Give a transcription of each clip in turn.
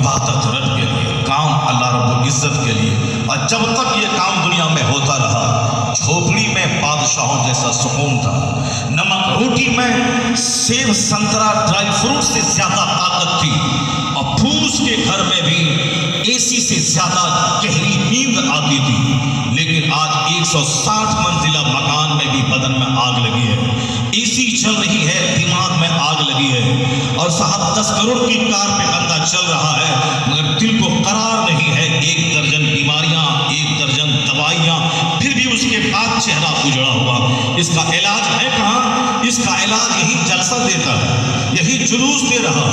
عبادت رب کے لیے، کام اللہ رب العزت کے لیے، اور جب تک یہ کام دنیا میں ہوتا رہا، جھوپڑی میں بادشاہوں جیسا سکون تھا، نمک روٹی میں سیب سنترا ڈرائی فروٹ سے زیادہ طاقت تھی، اور پھوس کے گھر میں بھی اے سی سے زیادہ گہری نیند آتی تھی۔ لیکن آج 160 منزلہ مکان میں بھی بدن میں آگ لگی ہے، اے سی چل رہی ہے، دماغ میں آگ لگی ہے، اور صاحب 10 کروڑ کی کار پہ بندہ چل رہا ہے، مگر دل کو قرار نہیں ہے، 1 درجن بیماریاں، 1 درجن دوائیاں، پھر بھی اس کے بعد چہرہ اجڑا ہوا۔ اس کا علاج ہے کہاں؟ اس کا علاج یہی جلسہ دیتا ہے، یہی جلوس دے رہا،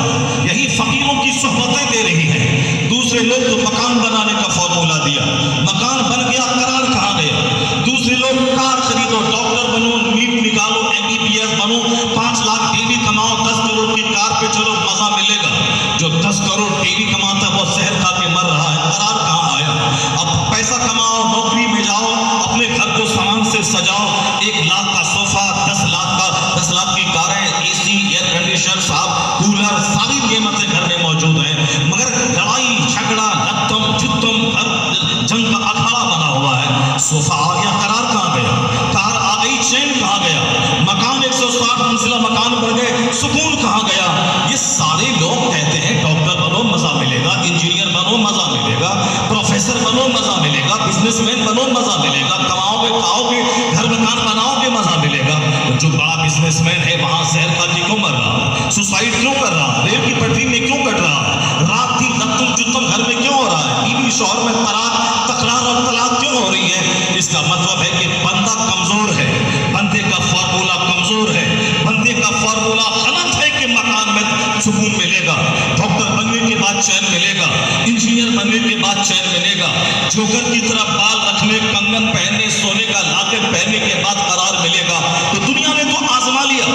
یہی فقیروں کی صحبتیں دے رہی ہیں۔ دوسرے لوگ تو مکان بنانے کا فارمولہ دیا، مکان بن گیا، قرار کہاں گیا؟ دوسرے لوگ کار خریدو، ڈاکٹر بنو، نیٹ نکالو، MBBS بنو، 5 لاکھ ڈیلی کماؤ، 10 کروڑ کی کار پہ چلو، مزہ ملے گا۔ جو 10 کروڑ ڈیلی کماتا ہے وہ زہر کھا کے مر رہا ہے، قرار کہاں آیا؟ اب پیسہ کماؤ، نوکری میں جاؤ، اپنے گھر کو سامان سے سجاؤ، 1 لاکھ کا صوفہ، 10 لاکھ کی کاریں، اے سی، ایئر کنڈیشن، صاحب کولر، ساری نعمتیں گھر میں موجود ہیں، مگر لڑائی جھگڑا، لتم جتم، ہر جنگ کا اکھاڑا بنا ہوا ہے۔ صوفہ آ گیا، قرار کہاں گیا؟ کار آ گئی، چین کہاں گیا؟ مکان 160 منزلہ مکان بن گئے، سکون کہاں گیا؟ یہ سارے لوگ کہتے ہیں ڈاکٹر بنو مزہ ملے گا، انجینئر بنو مزہ ملے گا، پروفیسر بنو مزہ ملے گا، بزنس مین بنو مزہ ملے گا، کماؤ گے کھاؤ گے، گھر مکان بناؤ گے، مزہ ملے گا۔ جو بڑا بزنس مین ہے وہاں زہر کھا کے کیوں مر رہا؟ سوسائڈ کیوں کر رہا؟ ریل کی پٹری میں کیوں کٹ رہا؟ رات دن لتم جتم گھر میں کیوں ہو رہا ہے؟ بیوی شوہر میں تکرار اور طلاق کیوں ہو رہی ہے؟ اس کا مطلب ہے کہ بندہ کمزور ہے، بندے کا فارمولہ کمزور ہے، بندے کا فارمولہ غلط ہے کہ مکان میں سکون ملے گا، ڈاکٹر بننے کے بعد چین ملے گا، انجینئر بننے کے بعد چین ملے گا، جوکر کی طرح بال رکھنے، کنگن پہننے، سونے کا لاکٹ پہننے کے بعد قرار ملے گا۔ تو دنیا نے تو آزما لیا،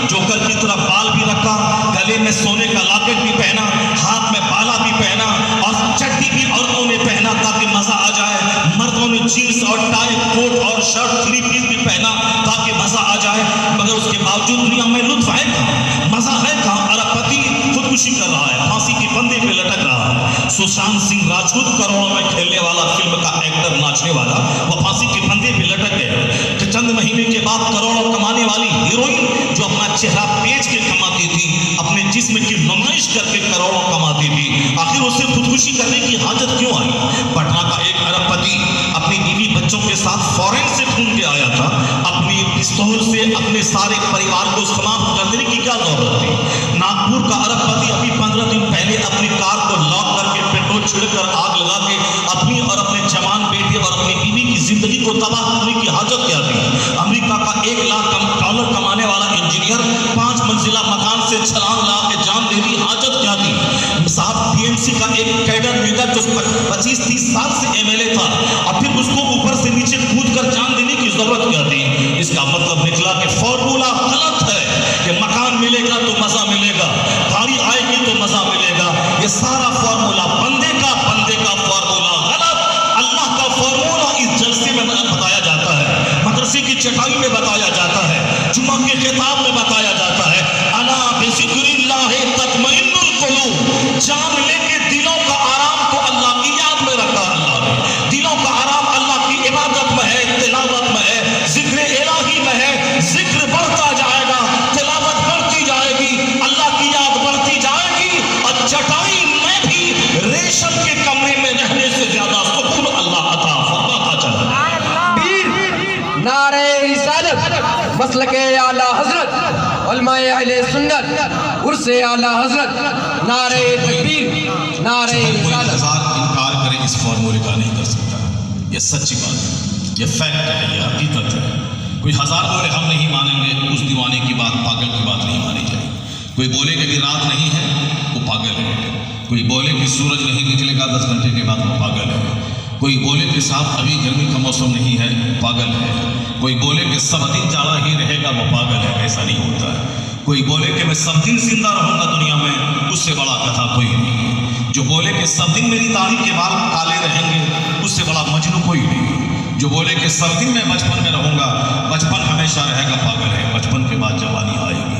جوکر کی طرح بال بھی رکھا، گلے میں سونے کا لاکٹ بھی پہنا، ہاتھ میں بالا بھی پہنا، اور چڈی بھی عورتوں نے پہنا تاکہ مزہ آ جائے، مردوں نے جینس اور ٹائی، کوٹ اور شرٹ 3 پیس بھی پہنا تاکہ مزہ آ جائے، مگر اس کے باوجود دنیا میں لطف ہے کہاں؟ مزہ ہے کہاں؟ ارب پتی خودکشی کر رہا ہے، پھانسی کی پھندے پہ لٹک رہا ہے۔ سشانت سنگھ راجپوت کروڑوں میں کھیلنے والا، فلم کا ایکٹر، ناچنے والا، وہ پھانسی کے پھندے پہ لٹک گیا۔ چند مہینے کے بعد کروڑوں کمانے والی ہیروئن جو اپنا چہرہ بیچ کے کماتی تھی، اپنے جسم کی نمائش کر کے کروڑوں کماتی تھی، آخر اسے خودکشی کرنے کی حاجت کیوں آئی؟ پٹنہ کا ایک ارب پتی اپنی بیوی بچوں کے ساتھ فورن سے ڈھونڈ کے آیا تھا، اپنی پستول سے اپنے سارے پریوار کو سماپت کر دینے کی کیا ضرورت تھی؟ ناگپور کا ارب پتی ابھی 15 دن پہلے اپنی کار کو لاک کر کے پیٹرول چھڑک کر آگ لگا کے اپنی اور اپنے جوان بیٹے اور اپنی بیوی کی زندگی کو تباہ کرنے کی حاجت کیا تھی؟ امریکہ کا $1 لاکھ کمانے والا انجینئر 5 منزلہ مکان سے چھلانگ لگا کے جان دینے کی حاجت کیا تھی؟ صاحب TMC کا ایک کیڈر لیڈر جو 25-30 سال سے MLA تھا، اور پھر اس کو اوپر سے نیچے کود کر جان دینے کی ضرورت کیا تھی؟ اس کا مطلب نکلا کہ فارمولہ غلط ہے کہ مکان ملے گا تو مزہ ملے گا، گاڑی آئے گی تو مزہ ملے گا۔ یہ سارا فارمولہ بندے کا فارمولہ غلط۔ اللہ کا فارمولہ اس جلسے میں بتایا جاتا ہے، مدرسے کی چٹائی میں بتایا جاتا ہے، جمعہ کے خطاب میں بتایا جاتا ہے، الا بذکر اللہ تطمئن القلوب۔ جان لے کے دلوں کا آرام تو اللہ کی یاد میں رکھا ہے، اللہ نے دلوں کا آرام اللہ کی عبادت میں ہے، تلاوت میں ہے، ذکر الہی میں ہے۔ ذکر بڑھتا جائے گا، تلاوت بڑھتی جائے گی، اللہ کی یاد بڑھتی جائے گی، اور چٹائی میں بھی ریشم کے کمرے میں رہنے سے زیادہ سکون اللہ عطا فرماتا چلا۔ نعرہ رسالت، مسلک اعلیٰ حضرت، علماء اہل سنت، عرس اعلیٰ حضرت، نعرہ تکبیر، نعرہ رسالت۔ ہزار انکار کرے اس فارمولے کا نہیں کر سکتا، یہ سچی بات ہے، یہ فیکٹ ہے، یہ حقیقت ہے۔ کوئی 1000 بولے ہم نہیں مانیں گے، اس دیوانے کی بات، پاگل کی بات نہیں مانی جائے گی۔ کوئی بولے کہ رات نہیں ہے، وہ پاگل ہے۔ کوئی بولے کہ سورج نہیں نکلے گا 10 گھنٹے کے بعد، وہ پاگل ہے۔ کوئی بولے کہ صاحب ابھی گرمی کا موسم نہیں ہے، پاگل ہے۔ کوئی بولے کہ سب دن جاڑا ہی رہے گا، وہ پاگل ہے، ایسا نہیں ہوتا ہے۔ کوئی بولے کہ میں سب دن زندہ رہوں گا دنیا میں، اس سے بڑا کتھا کوئی نہیں ہے۔ جو بولے کہ سب دن میری داڑھی کے بال کالے رہیں گے، اس سے بڑا مجنون کوئی نہیں ہے۔ جو بولے کہ سب دن میں بچپن میں رہوں گا، بچپن ہمیشہ رہے گا، پاگل ہے۔ بچپن کے بعد جوانی آئے گی،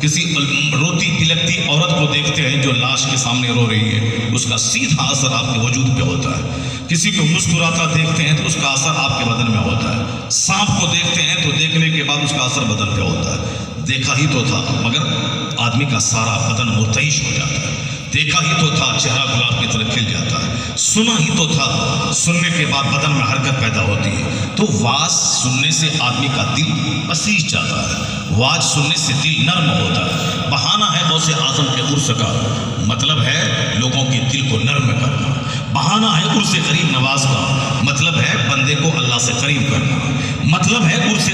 کسی روتی پلکتی عورت کو دیکھتے ہیں جو لاش کے سامنے رو رہی ہے، اس کا سیدھا اثر آپ کے وجود پہ ہوتا ہے۔ کسی کو مسکراتا دیکھتے ہیں تو اس کا اثر آپ کے بدن میں ہوتا ہے۔ سانپ کو دیکھتے ہیں تو دیکھنے کے بعد اس کا اثر بدن پہ ہوتا ہے۔ دیکھا ہی تو تھا مگر آدمی کا سارا بدن مرتعش ہو جاتا ہے۔ دیکھا ہی تو تھا چہرہ گلاب کی طرح کھل جاتا ہے۔ سنا ہی تو تھا سننے کے بعد بدن میں حرکت پیدا ہوتی ہے۔ تو واز سننے سے آدمی کا دل بسیج جاتا ہے، واز سننے سے دل نرم ہوتا ہے۔ بہانہ ہے غوث اعظم کے عرس کا، مطلب ہے لوگوں کے دل کو نرم کرنا۔ بہانہ ہے عرس غریب نواز کا، مطلب ہے بندے کو اللہ سے قریب کرنا۔ مطلب ہے عرس